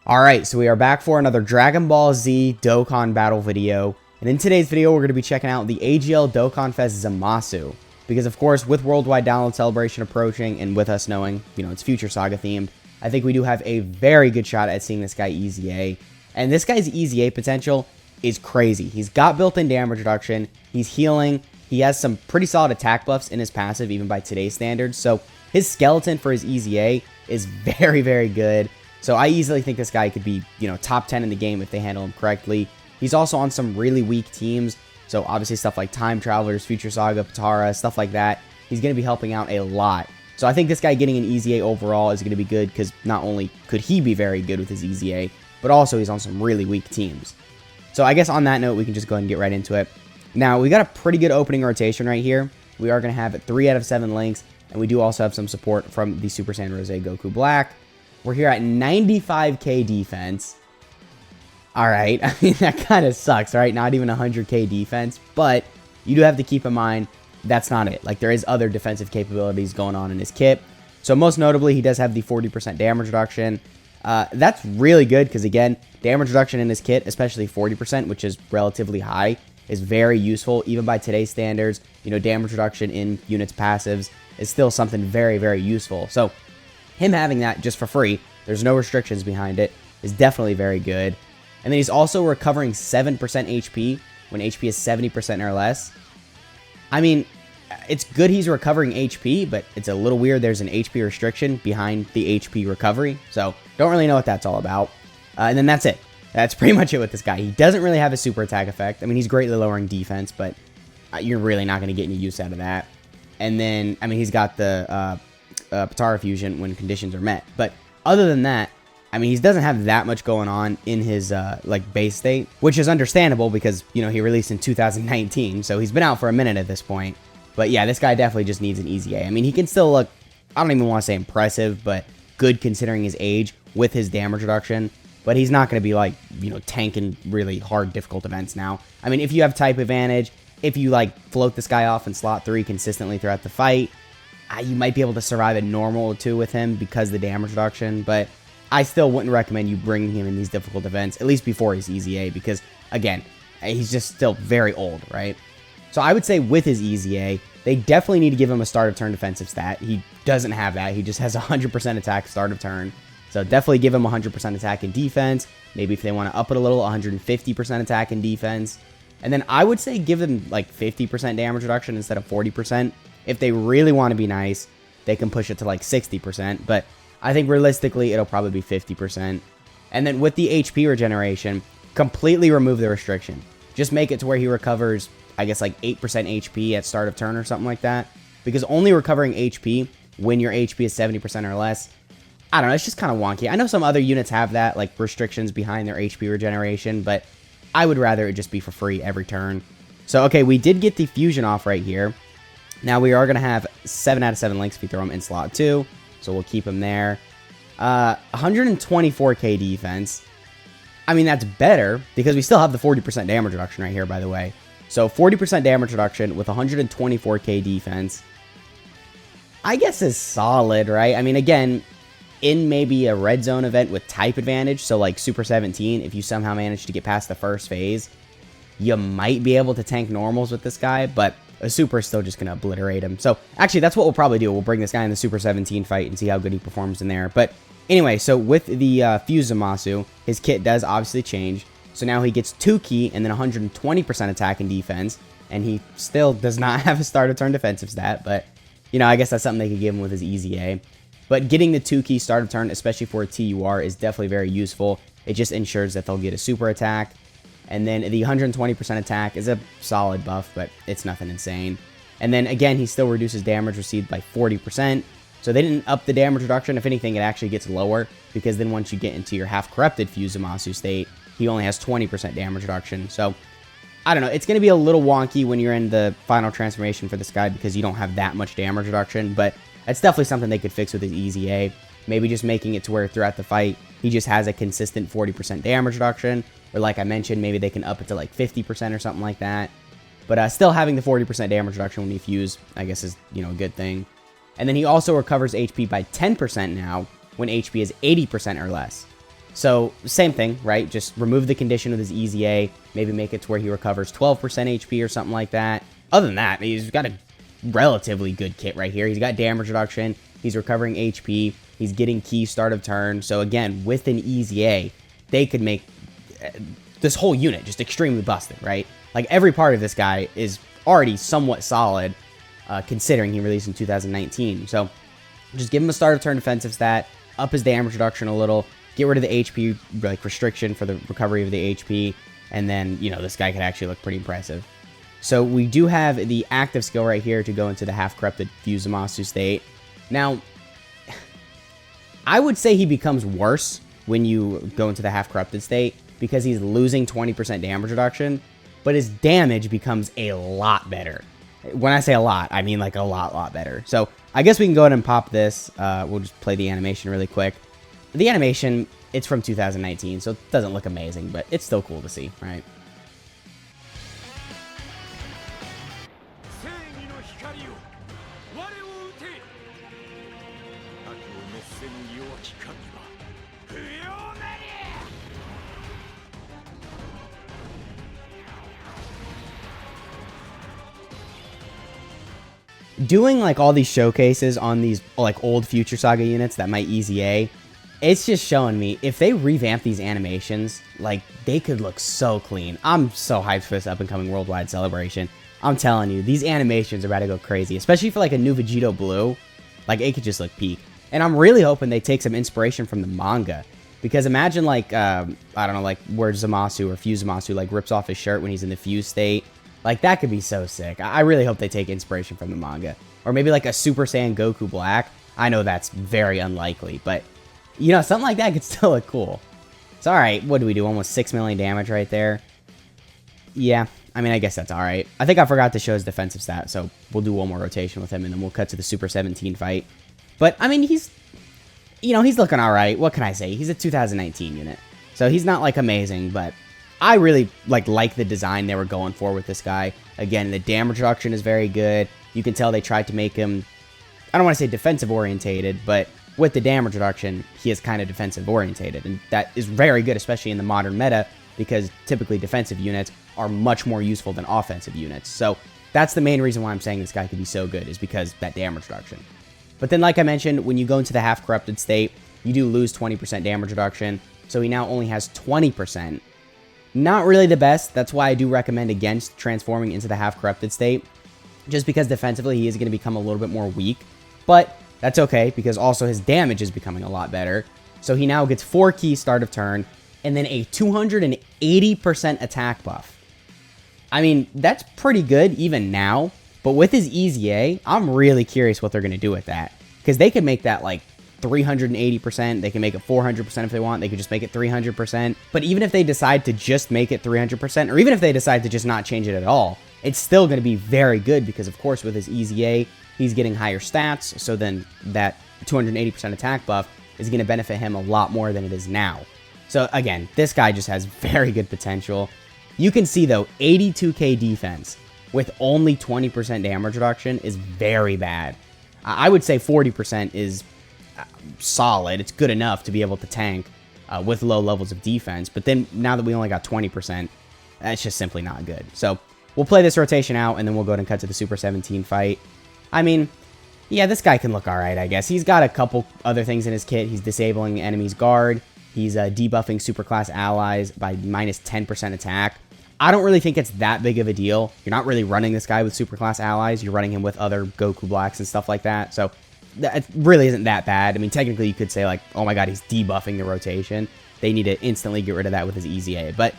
Alright, so we are back for another Dragon Ball Z Dokkan battle video. And in today's video, we're going to be checking out the AGL Dokkan Fest Zamasu. Because of course, with Worldwide Download Celebration approaching, and with us knowing, it's Future Saga themed, I think we do have a very good shot at seeing this guy EZA. And this guy's EZA potential is crazy. He's got built-in damage reduction, he's healing, he has some pretty solid attack buffs in his passive, even by today's standards. So his skeleton for his EZA is very, very good. So I easily think this guy could be, top 10 in the game if they handle him correctly. He's also on some really weak teams. So obviously stuff like Time Travelers, Future Saga, Patara, stuff like that. He's going to be helping out a lot. So I think this guy getting an EZA overall is going to be good because not only could he be very good with his EZA, but also he's on some really weak teams. So I guess on that note, we can just go ahead and get right into it. Now, we got a pretty good opening rotation right here. We are going to have 3 out of 7 links, and we do also have some support from the Super Saiyan Rose Goku Black. We're here at 95k defense. Alright, I mean, that kind of sucks, right? Not even 100k defense, but you do have to keep in mind, that's not it. Like, there is other defensive capabilities going on in his kit. So, most notably, he does have the 40% damage reduction. That's really good, because again, damage reduction in his kit, especially 40%, which is relatively high, is very useful. Even by today's standards, damage reduction in units' passives is still something very, very useful. So, him having that just for free, there's no restrictions behind it, is definitely very good. And then he's also recovering 7% HP when HP is 70% or less. I mean, it's good he's recovering HP, but it's a little weird there's an HP restriction behind the HP recovery. So, don't really know what that's all about. And then that's it. That's pretty much it with this guy. He doesn't really have a super attack effect. I mean, he's greatly lowering defense, but you're really not going to get any use out of that. And then, I mean, he's got the Patara fusion when conditions are met. But other than that, I mean, he doesn't have that much going on in his base state, which is understandable because, he released in 2019, so he's been out for a minute at this point. But yeah, this guy definitely just needs an EZA. I mean, he can still look, I don't even want to say impressive, but good considering his age with his damage reduction. But he's not going to be tanking really hard, difficult events now. I mean, if you have type advantage, if you float this guy off in slot 3 consistently throughout the fight, you might be able to survive a normal or 2 with him because of the damage reduction, but I still wouldn't recommend you bringing him in these difficult events, at least before his EZA, because, again, he's just still very old, right? So I would say with his EZA, they definitely need to give him a start of turn defensive stat. He doesn't have that. He just has 100% attack start of turn. So definitely give him 100% attack and defense. Maybe if they want to up it a little, 150% attack and defense. And then I would say give them 50% damage reduction instead of 40%. If they really want to be nice, they can push it to 60%, but I think realistically it'll probably be 50%. And then with the HP regeneration, completely remove the restriction. Just make it to where he recovers, I guess 8% HP at start of turn or something like that. Because only recovering HP when your HP is 70% or less, I don't know, it's just kind of wonky. I know some other units have that, restrictions behind their HP regeneration, but I would rather it just be for free every turn. So, okay, we did get the fusion off right here. Now, we are going to have 7 out of 7 links if you throw him in slot 2. So, we'll keep him there. 124k defense. I mean, that's better because we still have the 40% damage reduction right here, by the way. So, 40% damage reduction with 124k defense, I guess is solid, right? I mean, again, in maybe a red zone event with type advantage, so Super 17, if you somehow manage to get past the first phase, you might be able to tank normals with this guy, but a super is still just going to obliterate him. So, actually, that's what we'll probably do. We'll bring this guy in the Super 17 fight and see how good he performs in there. But anyway, so with the Fuse Zamasu, his kit does obviously change. So now he gets 2 ki and then 120% attack and defense. And he still does not have a start of turn defensive stat. But, I guess that's something they could give him with his EZA. But getting the 2 ki start of turn, especially for a TUR, is definitely very useful. It just ensures that they'll get a super attack. And then the 120% attack is a solid buff, but it's nothing insane. And then, again, he still reduces damage received by 40%. So they didn't up the damage reduction. If anything, it actually gets lower, because then once you get into your half-corrupted Fuse Zamasu state, he only has 20% damage reduction. So, I don't know. It's going to be a little wonky when you're in the final transformation for this guy, because you don't have that much damage reduction. But that's definitely something they could fix with his EZA. Maybe just making it to where throughout the fight, he just has a consistent 40% damage reduction. Or like I mentioned, maybe they can up it to 50% or something like that. But still having the 40% damage reduction when you fuse, I guess, is, a good thing. And then he also recovers HP by 10% now when HP is 80% or less. So same thing, right? Just remove the condition with his EZA, maybe make it to where he recovers 12% HP or something like that. Other than that, he's got a relatively good kit right here. He's got damage reduction, he's recovering HP, he's getting key start of turn. So again, with an EZA, they could make this whole unit just extremely busted, right? Like every part of this guy is already somewhat solid, considering he released in 2019. So just give him a start of turn defensive stat, up his damage reduction a little, get rid of the HP like restriction for the recovery of the HP, and then, you know, this guy could actually look pretty impressive. So we do have the active skill right here to go into the half-corrupted Dbz Zamasu state. Now, I would say he becomes worse when you go into the half-corrupted state because he's losing 20% damage reduction, but his damage becomes a lot better. When I say a lot, I mean like a lot better. So I guess we can go ahead and pop this. We'll just play the animation really quick. The animation, it's from 2019, so it doesn't look amazing, but it's still cool to see, right? Doing like all these showcases on these like old Future Saga units that might EZA, it's just showing me if they revamp these animations, like they could look so clean. I'm so hyped for this up and coming worldwide celebration. I'm telling you, these animations are about to go crazy, especially for like a new Vegito Blue. Like it could just look peak. And I'm really hoping they take some inspiration from the manga, because imagine like I don't know, like where Zamasu or Fuse Zamasu like rips off his shirt when he's in the fuse state. Like, that could be so sick. I really hope they take inspiration from the manga. Or maybe, like, a Super Saiyan Goku Black. I know that's very unlikely, but, you know, something like that could still look cool. It's alright. What do we do? Almost 6 million damage right there. Yeah, I mean, I guess that's alright. I think I forgot to show his defensive stat, so we'll do one more rotation with him, and then we'll cut to the Super 17 fight. But, I mean, he's, you know, he's looking alright. What can I say? He's a 2019 unit. So, he's not, like, amazing, but I really like the design they were going for with this guy. Again, the damage reduction is very good. You can tell they tried to make him, I don't want to say defensive orientated, but with the damage reduction, he is kind of defensive orientated. And that is very good, especially in the modern meta, because typically defensive units are much more useful than offensive units. So that's the main reason why I'm saying this guy could be so good, is because that damage reduction. But then, like I mentioned, when you go into the half-corrupted state, you do lose 20% damage reduction. So he now only has 20%. Not really the best. That's why I do recommend against transforming into the half-corrupted state. Just because defensively he is going to become a little bit more weak. But that's okay, because also his damage is becoming a lot better. So he now gets 4 key start of turn, and then a 280% attack buff. I mean, that's pretty good even now. But with his EZA, I'm really curious what they're going to do with that. Because they could make that like 380%, they can make it 400% if they want, they could just make it 300%, but even if they decide to just make it 300%, or even if they decide to just not change it at all, it's still going to be very good, because of course with his EZA, he's getting higher stats, so then that 280% attack buff is going to benefit him a lot more than it is now. So again, this guy just has very good potential. You can see though, 82k defense with only 20% damage reduction is very bad. I would say 40% is solid. It's good enough to be able to tank with low levels of defense, but then now that we only got 20%, that's just simply not good. So we'll play this rotation out, and then we'll go ahead and cut to the Super 17 fight. I mean, yeah, this guy can look alright, I guess. He's got a couple other things in his kit. He's disabling enemies' guard. He's debuffing superclass allies by minus 10% attack. I don't really think it's that big of a deal. You're not really running this guy with superclass allies. You're running him with other Goku Blacks and stuff like that, so that really isn't that bad. I mean, technically you could say like, oh my god, he's debuffing the rotation. They need to instantly get rid of that with his EZA, but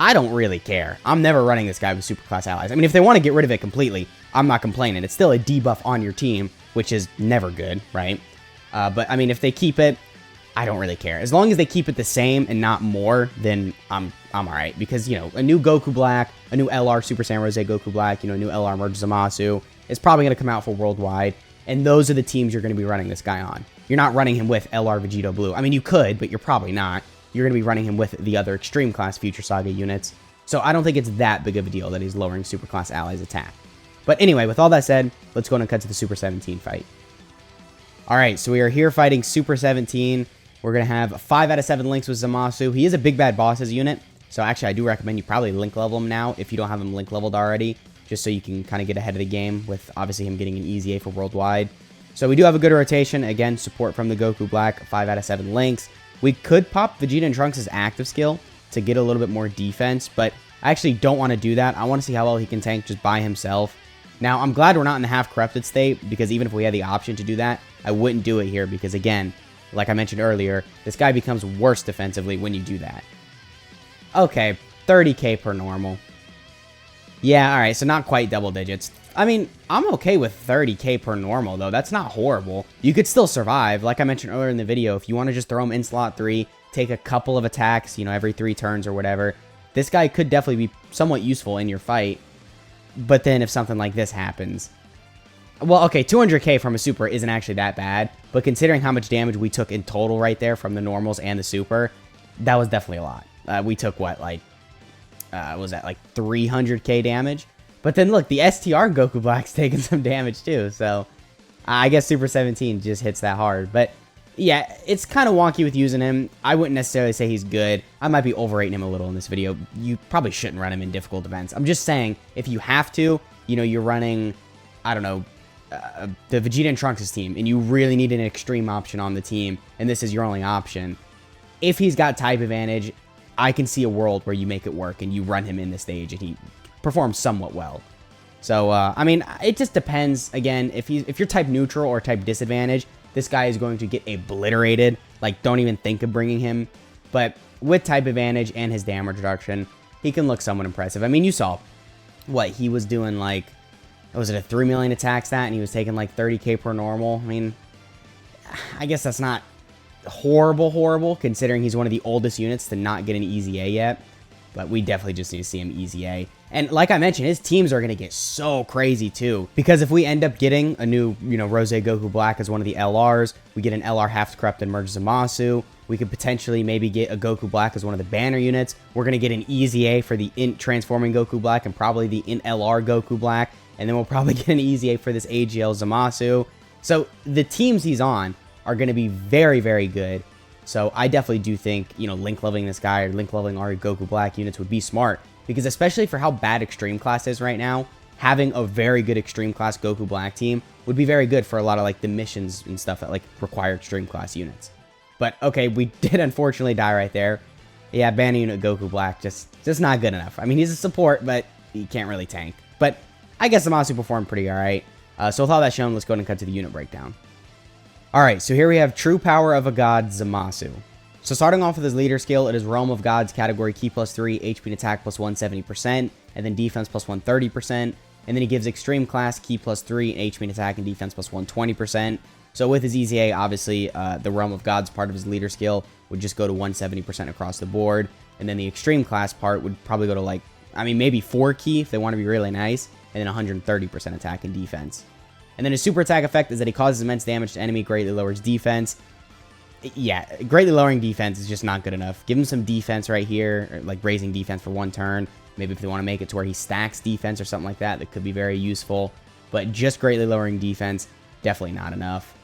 I don't really care. I'm never running this guy with superclass allies. I mean, if they want to get rid of it completely, I'm not complaining. It's still a debuff on your team, which is never good, right? But I mean, if they keep it, I don't really care. As long as they keep it the same and not more, then I'm alright. Because, you know, a new Goku Black, a new LR Super Saiyan Rose Goku Black, you know, a new LR Merge Zamasu is probably going to come out for worldwide. And those are the teams you're going to be running this guy on. You're not running him with LR Vegito Blue. I mean, you could, but you're probably not. You're going to be running him with the other Extreme Class Future Saga units. So I don't think it's that big of a deal that he's lowering Superclass Allies' attack. But anyway, with all that said, let's go and cut to the Super 17 fight. Alright, so we are here fighting Super 17. We're going to have 5 out of 7 links with Zamasu. He is a big bad bosses unit, so actually I do recommend you probably link level him now if you don't have him link leveled already, just so you can kind of get ahead of the game with obviously him getting an EZA for worldwide. So we do have a good rotation. Again, support from the Goku Black, 5 out of 7 links. We could pop Vegeta and Trunks' active skill to get a little bit more defense, but I actually don't want to do that. I want to see how well he can tank just by himself. Now, I'm glad we're not in the half-corrupted state, because even if we had the option to do that, I wouldn't do it here, because again, like I mentioned earlier, this guy becomes worse defensively when you do that. Okay, 30k per normal. Yeah, alright, so not quite double digits. I mean, I'm okay with 30k per normal, though. That's not horrible. You could still survive. Like I mentioned earlier in the video, if you want to just throw him in slot 3, take a couple of attacks, you know, every 3 turns or whatever, this guy could definitely be somewhat useful in your fight. But then if something like this happens... Well, okay, 200k from a super isn't actually that bad, but considering how much damage we took in total right there from the normals and the super, that was definitely a lot. We took, what, like... was that, like, 300k damage? But then, look, the STR Goku Black's taking some damage, too, so... I guess Super 17 just hits that hard, but... Yeah, it's kind of wonky with using him. I wouldn't necessarily say he's good. I might be overrating him a little in this video. You probably shouldn't run him in difficult events. I'm just saying, if you have to, you know, you're running, I don't know, the Vegeta and Trunks' team, and you really need an extreme option on the team, and this is your only option. If he's got type advantage, I can see a world where you make it work, and you run him in the stage, and he performs somewhat well. So, I mean, it just depends. Again, if you're type neutral or type disadvantage, this guy is going to get obliterated. Like, don't even think of bringing him. But with type advantage and his damage reduction, he can look somewhat impressive. I mean, you saw what he was doing, like, was it a 3 million attack stat, and he was taking like 30k per normal. I mean, I guess that's not horrible, considering he's one of the oldest units to not get an EZA yet. But we definitely just need to see him EZA. And like I mentioned, his teams are going to get so crazy too. Because if we end up getting a new, you know, Rose Goku Black as one of the LRs, we get an LR half-corrupted merge Zamasu, we could potentially maybe get a Goku Black as one of the banner units. We're going to get an EZA for the Int transforming Goku Black and probably the Int LR Goku Black. And then we'll probably get an EZA for this AGL Zamasu. So the teams he's on are going to be very, very good. So I definitely do think, you know, link leveling this guy or link leveling our Goku Black units would be smart. Because especially for how bad Extreme Class is right now, having a very good Extreme Class Goku Black team would be very good for a lot of, like, the missions and stuff that, like, require Extreme Class units. But, okay, we did unfortunately die right there. Yeah, banner unit Goku Black, just not good enough. I mean, he's a support, but he can't really tank. But I guess Zamasu performed pretty alright. So with all that shown, let's go ahead and cut to the unit breakdown. Alright, so here we have True Power of a God, Zamasu. So starting off with his leader skill, it is Realm of Gods category Ki +3, HP and attack plus 170%, and then defense plus 130%. And then he gives Extreme Class Ki +3, and HP and attack and defense plus 120%. So with his EZA, obviously, the Realm of Gods part of his leader skill would just go to 170% across the board. And then the Extreme Class part would probably go to, like, I mean, maybe 4 Ki if they want to be really nice, and then 130% attack and defense. And then his super attack effect is that he causes immense damage to enemy, greatly lowers defense. Yeah, greatly lowering defense is just not good enough. Give him some defense right here, or like raising defense for 1 turn. Maybe if they want to make it to where he stacks defense or something like that, that could be very useful. But just greatly lowering defense, definitely not enough.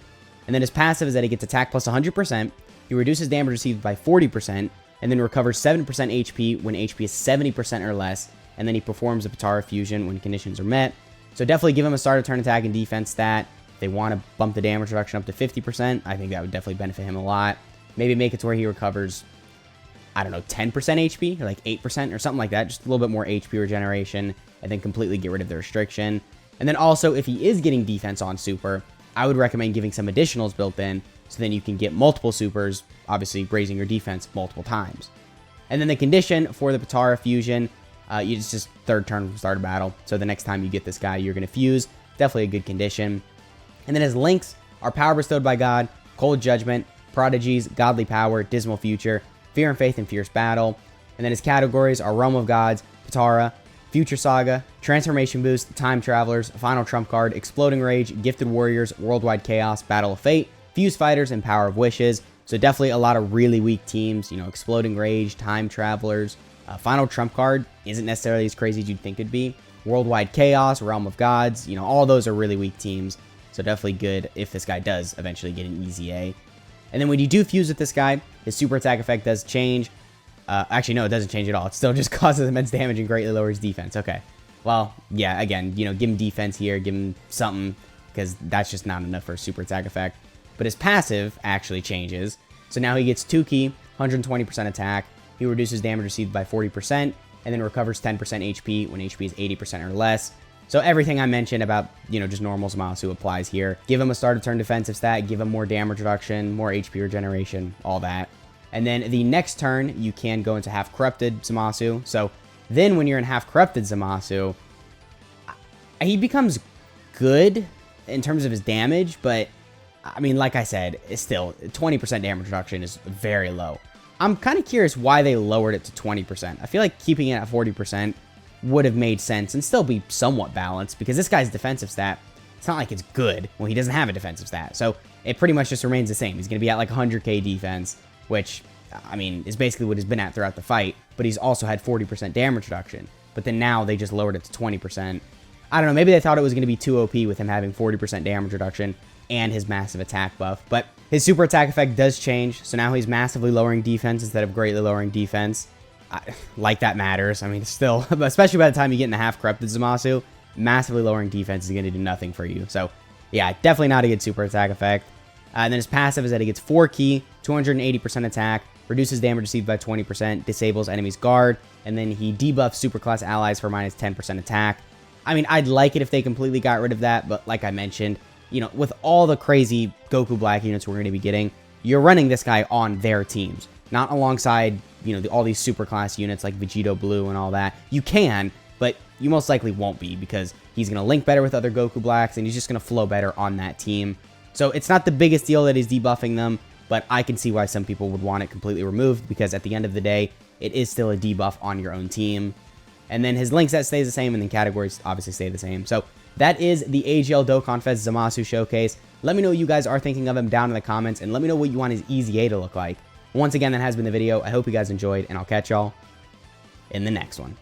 And then his passive is that he gets attack plus 100%, he reduces damage received by 40%, and then recovers 7% HP when HP is 70% or less, and then he performs a Potara fusion when conditions are met. So definitely give him a start of turn attack and defense stat. If they want to bump the damage reduction up to 50%, I think that would definitely benefit him a lot. Maybe make it to where he recovers, I don't know, 10% HP, or like 8% or something like that. Just a little bit more HP regeneration, and then completely get rid of the restriction. And then also, if he is getting defense on super, I would recommend giving some additionals built in, so then you can get multiple supers, obviously raising your defense multiple times. And then the condition for the Potara fusion, it's just 3rd turn from start of battle. So the next time you get this guy, you're going to fuse. Definitely a good condition. And then his links are Power Bestowed by God, Cold Judgment, Prodigies, Godly Power, Dismal Future, Fear and Faith, and Fierce Battle. And then his categories are Realm of Gods, Potara, Future Saga, Transformation Boost, Time Travelers, Final Trump Card, Exploding Rage, Gifted Warriors, Worldwide Chaos, Battle of Fate, Fuse Fighters, and Power of Wishes. So definitely a lot of really weak teams, you know, Exploding Rage, Time Travelers. Final Trump Card isn't necessarily as crazy as you'd think it'd be. Worldwide Chaos, Realm of Gods, you know, all those are really weak teams. So definitely good if this guy does eventually get an EZA. And then when you do fuse with this guy, his super attack effect does change. Actually, no, it doesn't change at all. It still just causes immense damage and greatly lowers defense. Okay. Well, yeah, again, you know, give him defense here, give him something, because that's just not enough for a super attack effect. But his passive actually changes. So now he gets 2 ki, 120% attack. He reduces damage received by 40%, and then recovers 10% HP when HP is 80% or less. So everything I mentioned about, you know, just normal Zamasu applies here. Give him a start of turn defensive stat, give him more damage reduction, more HP regeneration, all that. And then the next turn, you can go into half corrupted Zamasu. So then when you're in half corrupted Zamasu, he becomes good in terms of his damage, but I mean, like I said, it's still 20% damage reduction is very low. I'm kind of curious why they lowered it to 20%. I feel like keeping it at 40% would have made sense and still be somewhat balanced, because this guy's defensive stat, it's not like it's good. Well, he doesn't have a defensive stat, so it pretty much just remains the same. He's going to be at like 100k defense, which, I mean, is basically what he's been at throughout the fight, but he's also had 40% damage reduction. But then now they just lowered it to 20%. I don't know, maybe they thought it was going to be too OP with him having 40% damage reduction and his massive attack buff, but his super attack effect does change, so now he's massively lowering defense instead of greatly lowering defense. Like that matters. I mean, still, especially by the time you get in the half corrupted Zamasu, massively lowering defense is going to do nothing for you. So yeah, definitely not a good super attack effect. And then his passive is that he gets 4 ki, 280% attack, reduces damage received by 20%, disables enemies guard, and then he debuffs superclass allies for minus 10% attack. I mean, I'd like it if they completely got rid of that, but like I mentioned, you know, with all the crazy Goku Black units we're going to be getting, you're running this guy on their teams, not alongside, you know, all these superclass units like Vegito Blue and all that. You can, but you most likely won't be, because he's going to link better with other Goku Blacks, and he's just going to flow better on that team. So it's not the biggest deal that he's debuffing them, but I can see why some people would want it completely removed, because at the end of the day, it is still a debuff on your own team. And then his link set stays the same, and then categories obviously stay the same. So that is the AGL Dokkan Fest Zamasu showcase. Let me know what you guys are thinking of him down in the comments, and let me know what you want his EZA to look like. Once again, that has been the video. I hope you guys enjoyed, and I'll catch y'all in the next one.